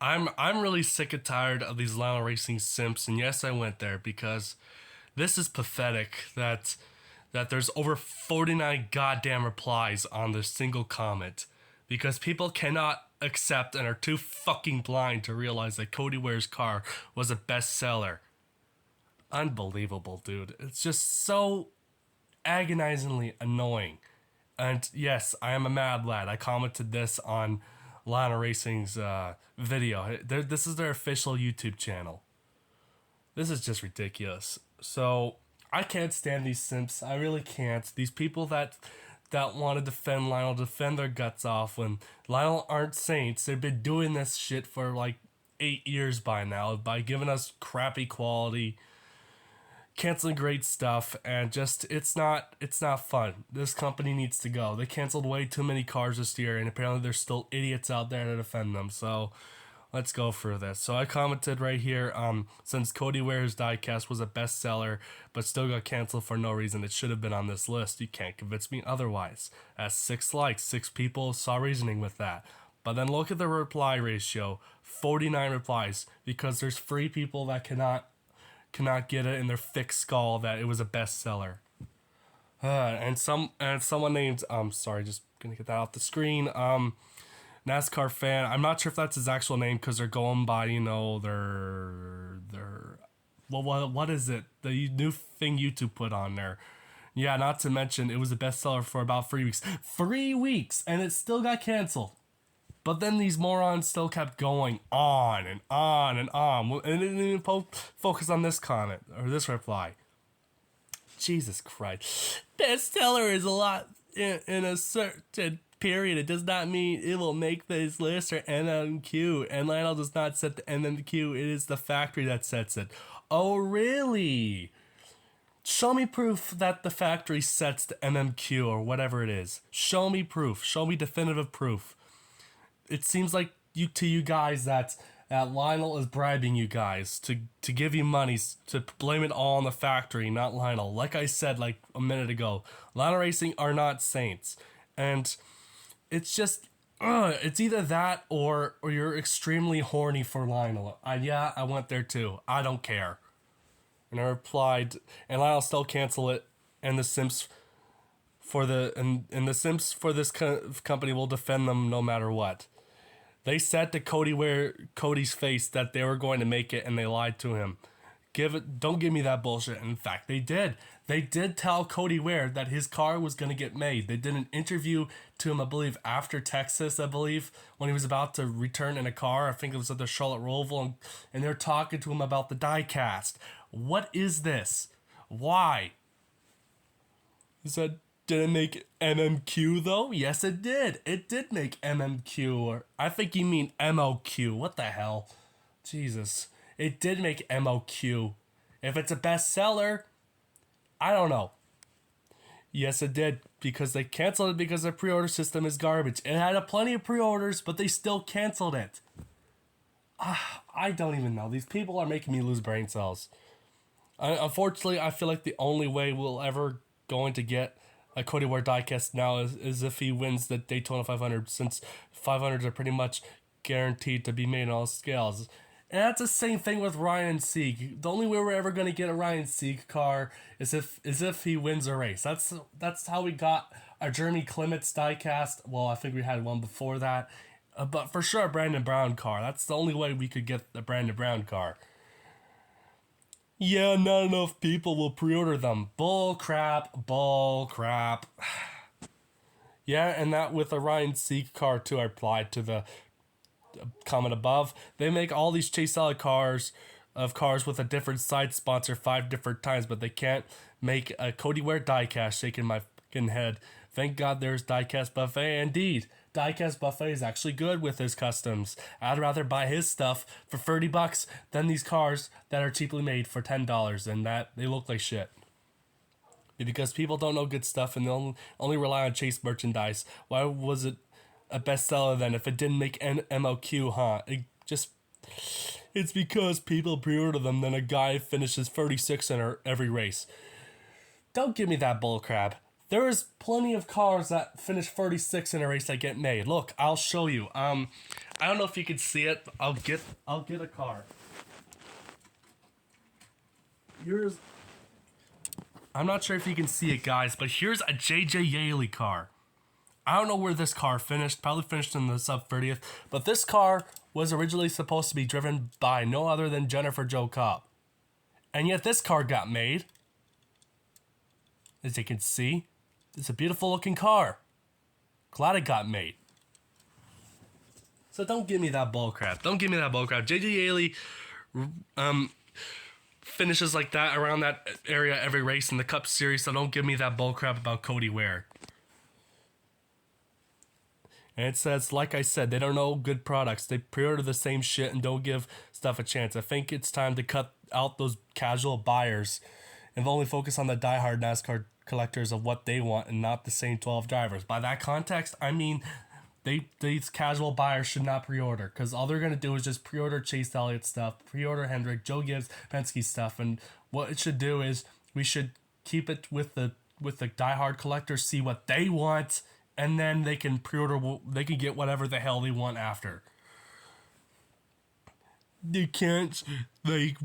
I'm really sick and tired of these Lionel Racing simps, and yes, I went there because this is pathetic that there's over 49 goddamn replies on this single comment because people cannot accept and are too fucking blind to realize that Cody Ware's car was a bestseller. Unbelievable, dude. It's just so agonizingly annoying. And yes, I am a mad lad. I commented this on Lana Racing's video. This is their official YouTube channel. This is just ridiculous. So I can't stand these simps. I really can't. These people that want to defend Lionel, defend their guts off when Lionel aren't saints. They've been doing this shit for like 8 years by now by giving us crappy quality, canceling great stuff, and just it's not fun. This company needs to go. They canceled way too many cars this year, and apparently there's still idiots out there to defend them. So let's go through this. So I commented right here, since Cody Ware's diecast was a bestseller but still got canceled for no reason, it should have been on this list. You can't convince me otherwise. As 6 likes, 6 people saw reasoning with that. But then look at the reply ratio, 49 replies, because there's 3 people that cannot get it in their thick skull that it was a bestseller. And someone named sorry, just gonna get that off the screen. NASCAR fan. I'm not sure if that's his actual name because they're going by their what is it? The new thing YouTube put on there. Yeah, not to mention it was a bestseller for about 3 weeks. 3 weeks, and it still got canceled. But then these morons still kept going on and on and on. And didn't even focus on this comment or this reply. Jesus Christ. Bestseller is a lot in a certain period. It does not mean it will make this list or NMQ. And Lionel does not set the NMQ. It is the factory that sets it. Oh, really? Show me proof that the factory sets the MMQ or whatever it is. Show me proof. Show me definitive proof. It seems like you guys that Lionel is bribing you guys to give you money to blame it all on the factory, not Lionel. Like I said like a minute ago, Lionel Racing are not saints, and it's just it's either that or you're extremely horny for Lionel. I went there too. I don't care. And I replied, and Lionel still cancel it, and the Simps for the Simps for this company will defend them no matter what. They said to Cody's face that they were going to make it, and they lied to him. Don't give me that bullshit. In fact, they did. They did tell Cody Ware that his car was going to get made. They did an interview to him, I believe, after Texas, I believe, when he was about to return in a car. I think it was at the Charlotte Roval, and they're talking to him about the diecast. What is this? Why? He said, did it make MMQ though? Yes, it did. It did make MMQ, or I think you mean MOQ. What the hell? Jesus. It did make MOQ. If it's a bestseller, I don't know. Yes, it did, because they canceled it because their pre-order system is garbage. It had plenty of pre-orders, but they still canceled it. I don't even know. These people are making me lose brain cells. Unfortunately, I feel like the only way we'll ever going to get a Cody Ware diecast now is if he wins the Daytona 500, since 500s are pretty much guaranteed to be made on all scales. And that's the same thing with Ryan Sieg. The only way we're ever going to get a Ryan Sieg car is if he wins a race. That's how we got our Jeremy Clements diecast. Well, I think we had one before that. But for sure, a Brandon Brown car. That's the only way we could get the Brandon Brown car. Yeah, not enough people will pre-order them. Bull crap. Yeah, and that with the Ryan Sieg car too, I replied to the comment above. They make all these Chase Salad cars with a different side sponsor 5 different times, but they can't make a Cody Ware diecast. Shaking my fucking head. Thank God there's Diecast Buffet. Indeed, Diecast Buffet is actually good with his customs. I'd rather buy his stuff for $30 than these cars that are cheaply made for $10 and that they look like shit. Because people don't know good stuff and they'll only rely on Chase merchandise. Why was it a bestseller then if it didn't make MOQ, huh? It's because people pre-order them, then a guy finishes 36 in every race. Don't give me that bullcrap. There is plenty of cars that finish 36 in a race that get made. Look, I'll show you. I don't know if you can see it. But I'll get a car. Here's. I'm not sure if you can see it, guys, but here's a J.J. Yaley car. I don't know where this car finished. Probably finished in the sub 30th. But this car was originally supposed to be driven by no other than Jennifer Jo Cobb. And yet this car got made. As you can see, it's a beautiful looking car. Glad it got made. So don't give me that bullcrap. Don't give me that bullcrap. J.J. Yaley finishes like that around that area every race in the Cup Series. So don't give me that bullcrap about Cody Ware. And it says, like I said, they don't know good products. They pre-order the same shit and don't give stuff a chance. I think it's time to cut out those casual buyers and only focus on the diehard NASCAR collectors of what they want and not the same 12 drivers. By that context, I mean these casual buyers should not pre-order, because all they're going to do is just pre-order Chase Elliott stuff, pre-order Hendrick, Joe Gibbs, Penske stuff. And what it should do is we should keep it with the diehard collectors, see what they want, and then they can pre-order, they can get whatever the hell they want after. They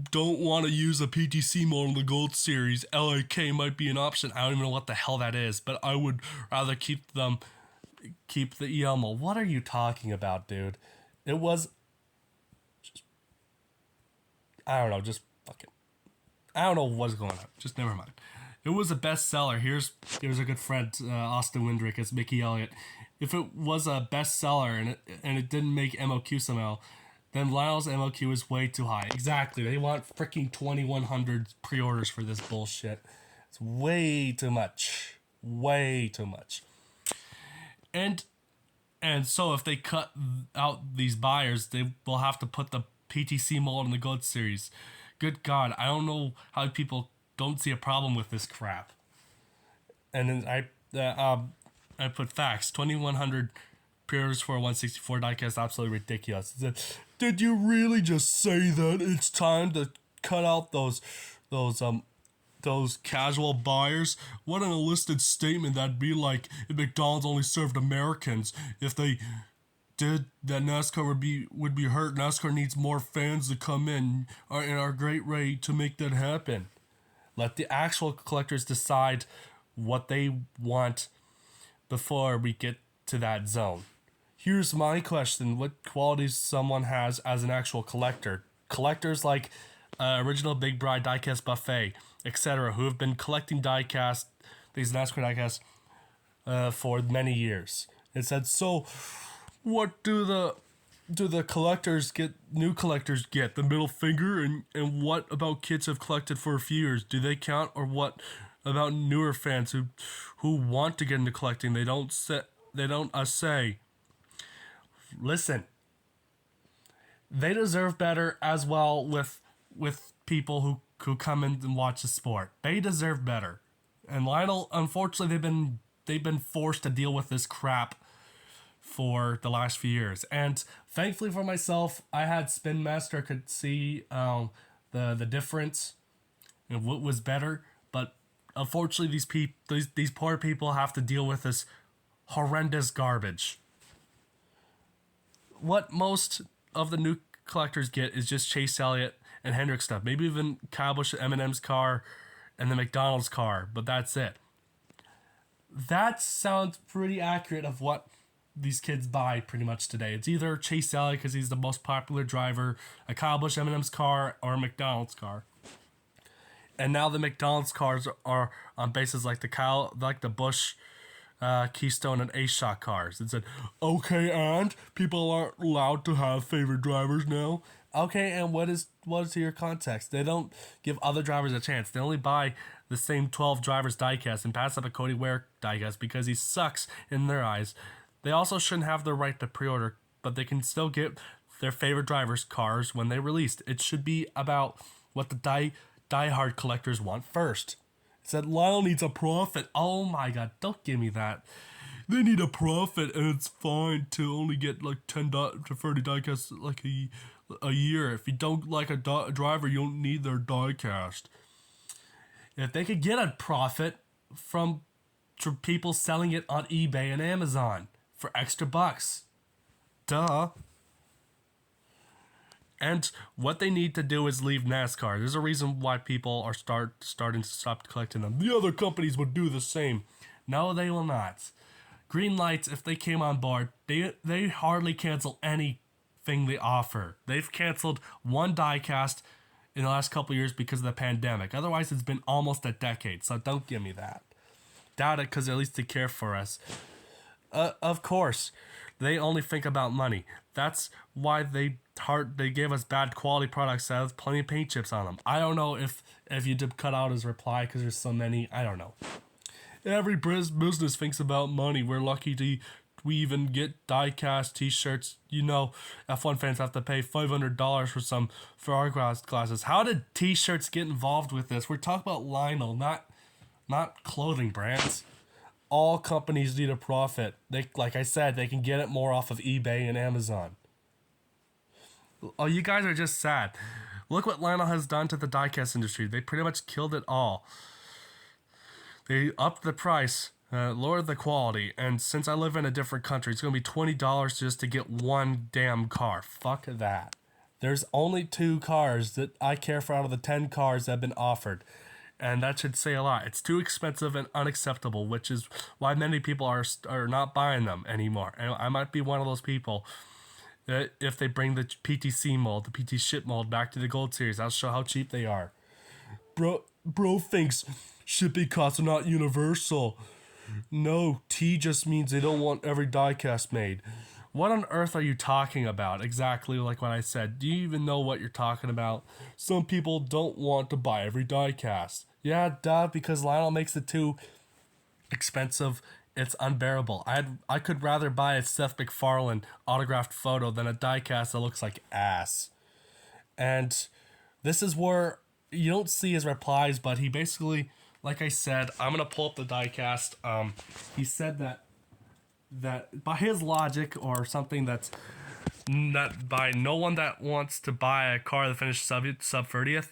don't want to use a PTC mode in the Gold Series. LIK might be an option. I don't even know what the hell that is, but I would rather keep the EL mode. What are you talking about, dude? It was just, I don't know, just fucking, I don't know what's going on. Just never mind. It was a bestseller. Here's a good friend, Austin Windrick, as Mickey Elliott. If it was a bestseller and it didn't make MOQ somehow, then Lionel's MOQ is way too high. Exactly. They want freaking 2,100 pre-orders for this bullshit. It's way too much. Way too much. And so if they cut out these buyers, they will have to put the PTC mold in the Gold Series. Good God, I don't know how people don't see a problem with this crap. And then I put facts. 2,100 pre-orders for a 164 diecast, absolutely ridiculous. Did you really just say that it's time to cut out those casual buyers? What an enlisted statement that'd be like if McDonald's only served Americans. If they did, that NASCAR would be hurt. NASCAR needs more fans to come in our great way to make that happen. Let the actual collectors decide what they want before we get to that zone. Here's my question. What qualities someone has as an actual collector? Collectors like Original Big Bride, Diecast Buffet, etc., who have been collecting diecast, these NASCAR diecasts, for many years. It said, so what do the collectors get, new collectors get? The middle finger? And what about kids who have collected for a few years? Do they count? Or what about newer fans who want to get into collecting? They don't say. Listen, they deserve better as well with people who come in and watch the sport. They deserve better. And Lionel, unfortunately, they've been forced to deal with this crap for the last few years. And thankfully for myself, I had Spin Master, could see the difference and what was better. But unfortunately, these poor people have to deal with this horrendous garbage. What most of the new collectors get is just Chase Elliott and Hendrick stuff. Maybe even Kyle Busch, Eminem's car, and the McDonald's car, but that's it. That sounds pretty accurate of what these kids buy pretty much today. It's either Chase Elliott because he's the most popular driver, a Kyle Busch, Eminem's car, or a McDonald's car. And now the McDonald's cars are on bases like the Busch, Keystone, and Ace Shot cars. It said, okay, and people aren't allowed to have favorite drivers now. Okay, and what is your context? They don't give other drivers a chance. They only buy the same 12 drivers diecast and pass up a Cody Ware diecast because he sucks in their eyes. They also shouldn't have the right to pre-order, but they can still get their favorite drivers' cars when they released. It should be about what the diehard collectors want first. It said Lionel needs a profit. Oh my god, don't give me that. They need a profit, and it's fine to only get like 10 to 30 diecasts like a year. If you don't like a driver, you don't need their diecast. If they could get a profit from people selling it on eBay and Amazon for extra bucks. Duh. And what they need to do is leave NASCAR. There's a reason why people are starting to stop collecting them. The other companies would do the same. No, they will not. Green Lights, if they came on board, they hardly cancel anything they offer. They've canceled one diecast in the last couple of years because of the pandemic. Otherwise, it's been almost a decade, so don't give me that. Doubt it, because at least they care for us. Of course, they only think about money. That's why they gave us bad quality products that have plenty of paint chips on them. I don't know if you did cut out his reply because there's so many. I don't know. Every business thinks about money. We're lucky we even get diecast t-shirts. You know, F1 fans have to pay $500 for our glasses. How did t-shirts get involved with this? We're talking about Lionel, not clothing brands. All companies need a profit. Like I said, they can get it more off of eBay and Amazon. Oh, you guys are just sad. Look what Lionel has done to the diecast industry. They pretty much killed it all. They upped the price, lowered the quality, and since I live in a different country, it's going to be $20 just to get one damn car. Fuck that. There's only 2 cars that I care for out of the 10 cars that have been offered. And that should say a lot. It's too expensive and unacceptable, which is why many people are not buying them anymore. And I might be one of those people. If they bring the PTC mold, the PT shit mold back to the Gold Series, I'll show how cheap they are. Bro thinks shipping costs are not universal. No, T just means they don't want every diecast made. What on earth are you talking about? Exactly like what I said. Do you even know what you're talking about? Some people don't want to buy every diecast. Yeah, duh, because Lionel makes it too expensive. It's unbearable. I could rather buy a Seth MacFarlane autographed photo than a diecast that looks like ass. And this is where you don't see his replies, but he basically, like I said, I'm going to pull up the diecast. He said that by his logic or something that by no one that wants to buy a car that finished sub 30th,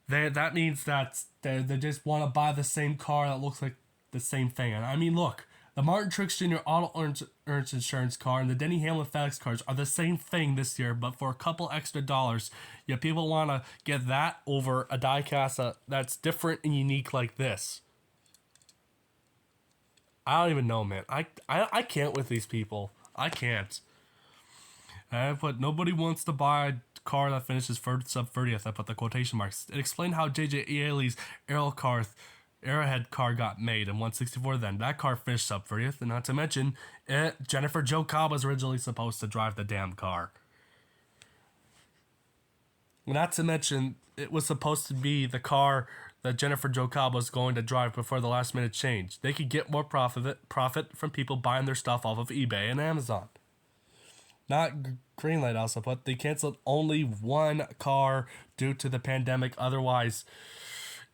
that means that they just want to buy the same car that looks like the same thing. And I mean, look, the Martin Truex Jr. Auto Earns Insurance car and the Denny Hamlin FedEx cars are the same thing this year, but for a couple extra dollars. Yet people want to get that over a diecast that's different and unique like this. I don't even know, man. I can't with these people. I can't. But nobody wants to buy a car that finishes sub 30th. I put the quotation marks. It explained how J.J. Ealey's Arrowhead car got made in 164 then. That car finished sub 30th, and not to mention, Jennifer Jo Cobb was originally supposed to drive the damn car. Not to mention, it was supposed to be the car that Jennifer Jo Cobb was going to drive before the last minute change. They could get more profit from people buying their stuff off of eBay and Amazon. Not Greenlight also, but they canceled only one car due to the pandemic. Otherwise,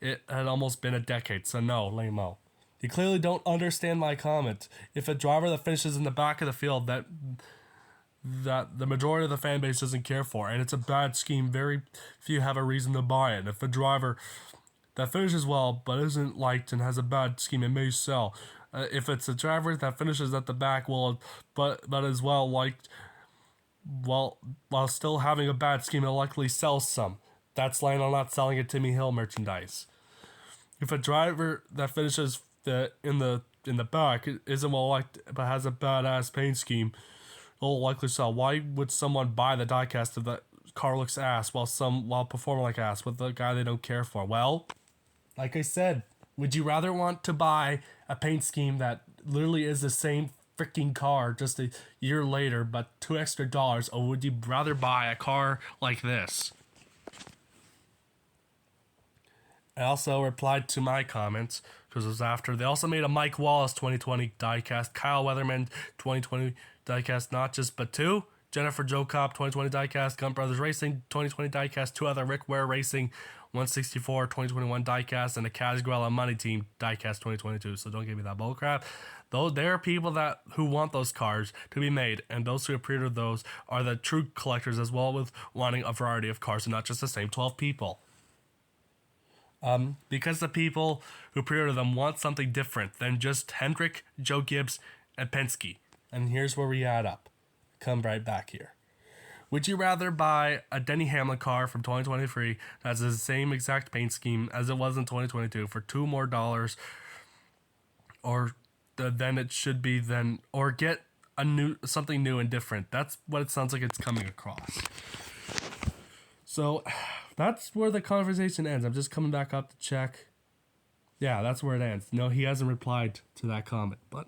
it had almost been a decade. So no, lame-o. You clearly don't understand my comment. If a driver that finishes in the back of the field that the majority of the fan base doesn't care for, and it's a bad scheme, very few have a reason to buy it. If a driver that finishes well but isn't liked and has a bad scheme, it may sell. If it's a driver that finishes at the back but is well liked, while still having a bad scheme, it'll likely sell some. That's Lionel not selling a Timmy Hill merchandise. If a driver that finishes in the back isn't well liked but has a badass paint scheme, it'll likely sell. Why would someone buy the diecast if the car looks ass while performing like ass with the guy they don't care for? Well, like I said, would you rather want to buy a paint scheme that literally is the same freaking car just a year later but $2 extra, or would you rather buy a car like this? I also replied to my comments because it was after. They also made a Mike Wallace 2020 diecast, Kyle Weatherman 2020 diecast, not just but 2, Jennifer Jo Cobb 2020 diecast, Gun Brothers Racing 2020 diecast, 2 other Rick Ware Racing 164 2021 diecast, and a Casgrella Money Team diecast 2022. So don't give me that bullcrap. Though there are people who want those cars to be made, and those who have pre-ordered those are the true collectors as well, with wanting a variety of cars and not just the same 12 people. Because the people who pre-order them want something different than just Hendrick, Joe Gibbs, and Penske. And here's where we add up. Come right back here. Would you rather buy a Denny Hamlin car from 2023 that has the same exact paint scheme as it was in 2022 for $2 more, or than it should be then, or get something new and different? That's what it sounds like it's coming across. So that's where the conversation ends. I'm just coming back up to check. Yeah, that's where it ends. No, he hasn't replied to that comment, but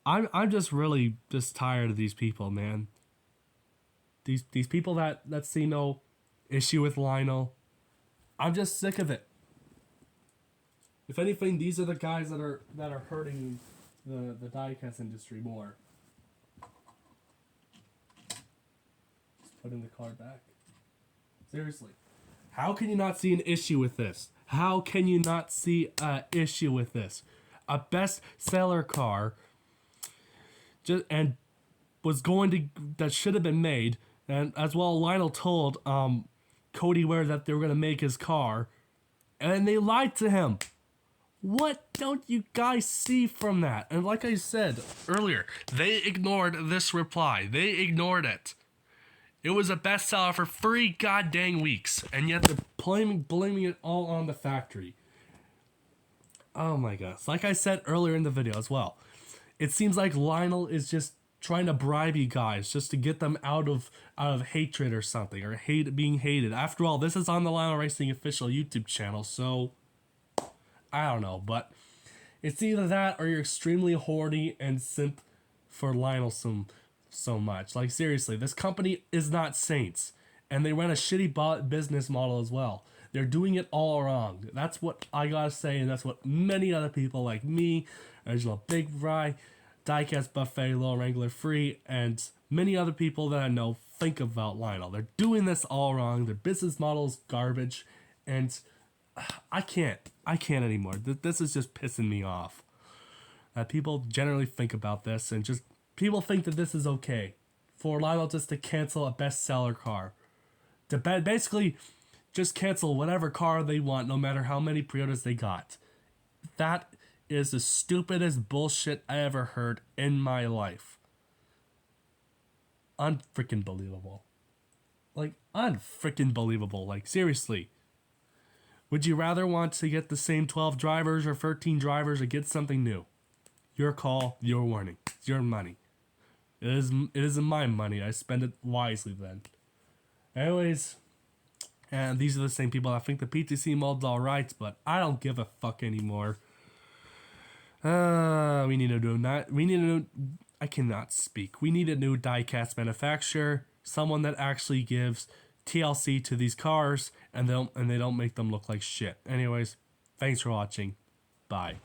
I'm just really just tired of these people, man. These people that see no issue with Lionel. I'm just sick of it. If anything, these are the guys that are hurting the diecast industry more. Just putting the card back. Seriously. How can you not see an issue with this? How can you not see an issue with this? A bestseller car that should have been made, and as well Lionel told Cody Ware that they were going to make his car, and they lied to him. What don't you guys see from that? And like I said earlier, they ignored this reply. They ignored it. It was a bestseller for 3 goddamn weeks, and yet they're blaming it all on the factory. Oh my gosh. Like I said earlier in the video as well, it seems like Lionel is just trying to bribe you guys just to get them out of hatred or something, or being hated. After all, this is on the Lionel Racing official YouTube channel, so I don't know, but it's either that or you're extremely horny and simp for Lionel so much. Like, seriously, this company is not saints, and they run a shitty business model as well. They're doing it all wrong. That's what I gotta say, and that's what many other people like me, Original Big Fry, Diecast Buffet, Little Wrangler Free, and many other people that I know think about Lionel. They're doing this all wrong. Their business model is garbage, and I can't anymore. This is just pissing me off. People generally think about this, and just people think that this is okay for Lionel just to cancel a bestseller car, to basically just cancel whatever car they want, no matter how many pre-orders they got. That is the stupidest bullshit I ever heard in my life. Unfreaking believable. Like, unfreaking believable. Like, seriously. Would you rather want to get the same 12 drivers or 13 drivers or get something new? Your call, your warning. It's your money. It isn't my money. I spend it wisely then. Anyways, and these are the same people that think the PTC mold's alright, but I don't give a fuck anymore. We need a new I cannot speak. We need a new diecast manufacturer, someone that actually gives TLC to these cars, and they don't make them look like shit. Anyways, thanks for watching. Bye.